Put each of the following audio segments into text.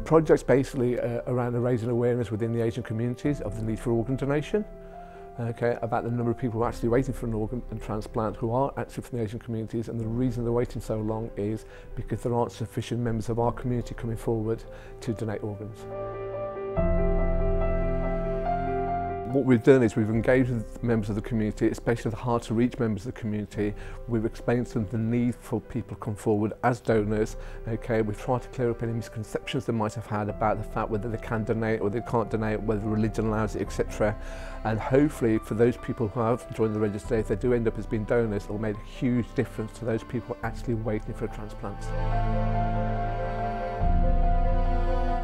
project's basically around raising awareness within the Asian communities of the need for organ donation. Okay, about the number of people who are actually waiting for an organ and transplant who are actually from the Asian communities, and the reason they're waiting so long is because there aren't sufficient members of our community coming forward to donate organs. What we've done is we've engaged with members of the community, especially the hard to reach members of the community. We've explained to them the need for people to come forward as donors. Okay, we've tried to clear up any misconceptions they might have had about the fact whether they can donate or they can't donate, whether religion allows it, etc. And hopefully for those people who have joined the register, if they do end up as being donors, it'll make a huge difference to those people actually waiting for a transplant.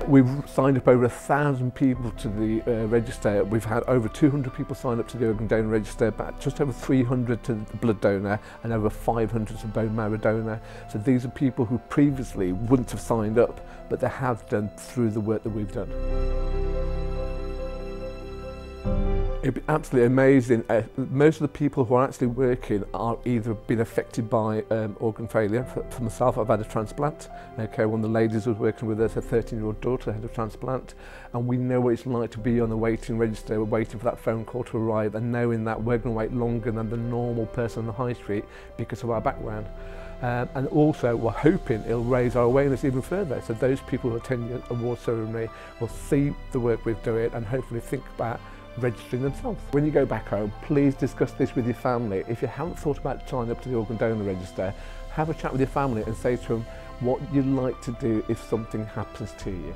We've signed up over 1,000 people to the register. We've had over 200 people sign up to the organ donor register, but just over 300 to the blood donor and over 500 to bone marrow donor. So these are people who previously wouldn't have signed up, but they have done through the work that we've done. It'd be absolutely amazing. Most of the people who are actually working are either been affected by organ failure. For myself, I've had a transplant. Okay, one of the ladies who was working with us, her 13-year-old daughter had a transplant, and we know what it's like to be on the waiting register, we're waiting for that phone call to arrive, and knowing that we're going to wait longer than the normal person on the high street because of our background. And also we're hoping it'll raise our awareness even further, so those people who attend the award ceremony will see the work we're doing and hopefully think about registering themselves. When you go back home, please discuss this with your family. If you haven't thought about signing up to the organ donor register, have a chat with your family and say to them what you'd like to do if something happens to you.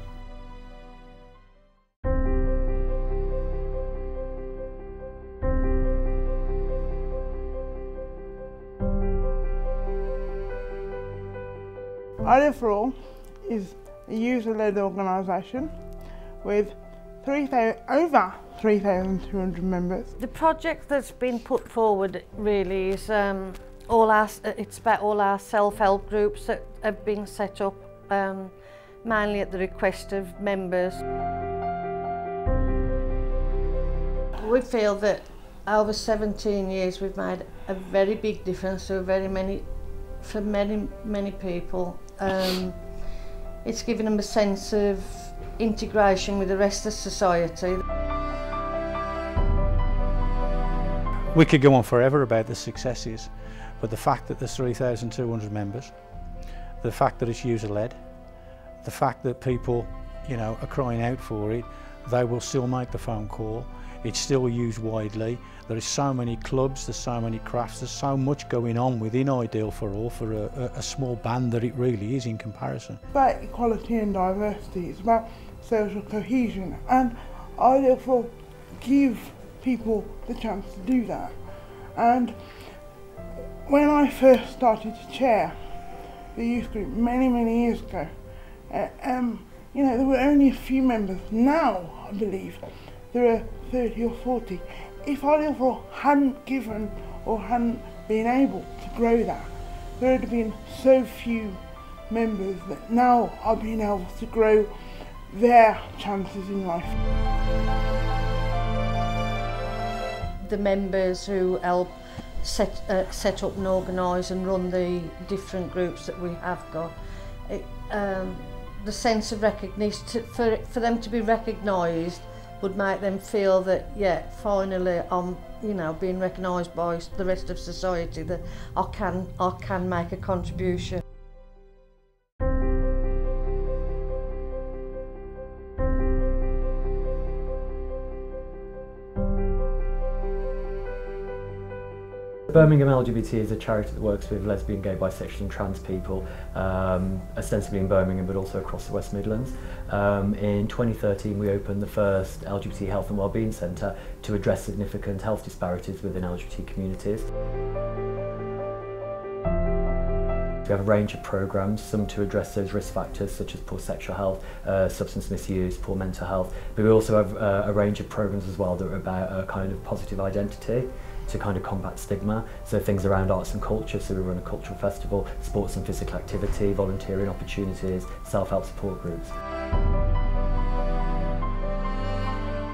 Ideal for All is a user-led organisation with over 3,200 members. The project that's been put forward really is it's about all our self-help groups that have been set up mainly at the request of members. We feel that over 17 years we've made a very big difference to many people. It's given them a sense of integration with the rest of society. We could go on forever about the successes, but the fact that there's 3,200 members, the fact that it's user-led, the fact that people, are crying out for it, they will still make the phone call, it's still used widely. There is so many clubs, there's so many crafts, there's so much going on within Ideal for All for a small band that it really is in comparison. It's about equality and diversity, it's about social cohesion, and Ideal for All give people the chance to do that. And when I first started to chair the youth group many years ago, there were only a few members. Now, I believe, there are 30 or 40. If Ideal for All hadn't given or hadn't been able to grow that, there would have been so few members that now are being able to grow their chances in life. The members who help set up and organise and run the different groups that we have got, the sense of recognition, for them to be recognised would make them feel that, yeah, finally I'm being recognised by the rest of society, that I can make a contribution. Birmingham LGBT is a charity that works with lesbian, gay, bisexual and trans people, ostensibly in Birmingham but also across the West Midlands. In 2013 we opened the first LGBT Health and Wellbeing Centre to address significant health disparities within LGBT communities. We have a range of programmes, some to address those risk factors such as poor sexual health, substance misuse, poor mental health, but we also have a range of programmes as well that are about a kind of positive identity to kind of combat stigma, so things around arts and culture, so we run a cultural festival, sports and physical activity, volunteering opportunities, self-help support groups.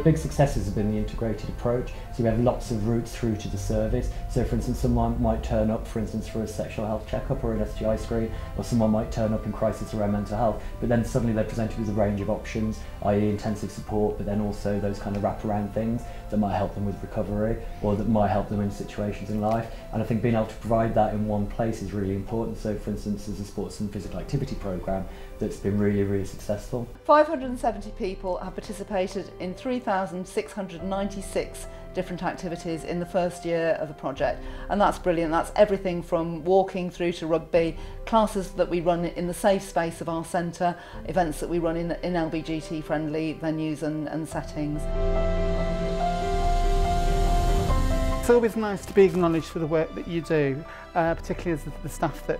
Big successes have been the integrated approach, so we have lots of routes through to the service. So for instance, someone might turn up, for instance, for a sexual health checkup or an STI screen, or someone might turn up in crisis around mental health, but then suddenly they're presented with a range of options, i.e. intensive support, but then also those kind of wraparound things that might help them with recovery, or that might help them in situations in life. And I think being able to provide that in one place is really important. So for instance, there's a sports and physical activity programme that's been really, really successful. 570 people have participated in 3,696 different activities in the first year of the project, and that's brilliant. That's everything from walking through to rugby, classes that we run in the safe space of our centre, events that we run in LGBT friendly venues and settings. It's always nice to be acknowledged for the work that you do, particularly as the staff that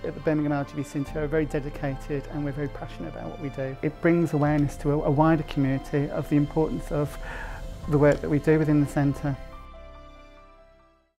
at the Birmingham LGBT are very dedicated, and we're very passionate about what we do. It brings awareness to a wider community of the importance of the work that we do within the centre.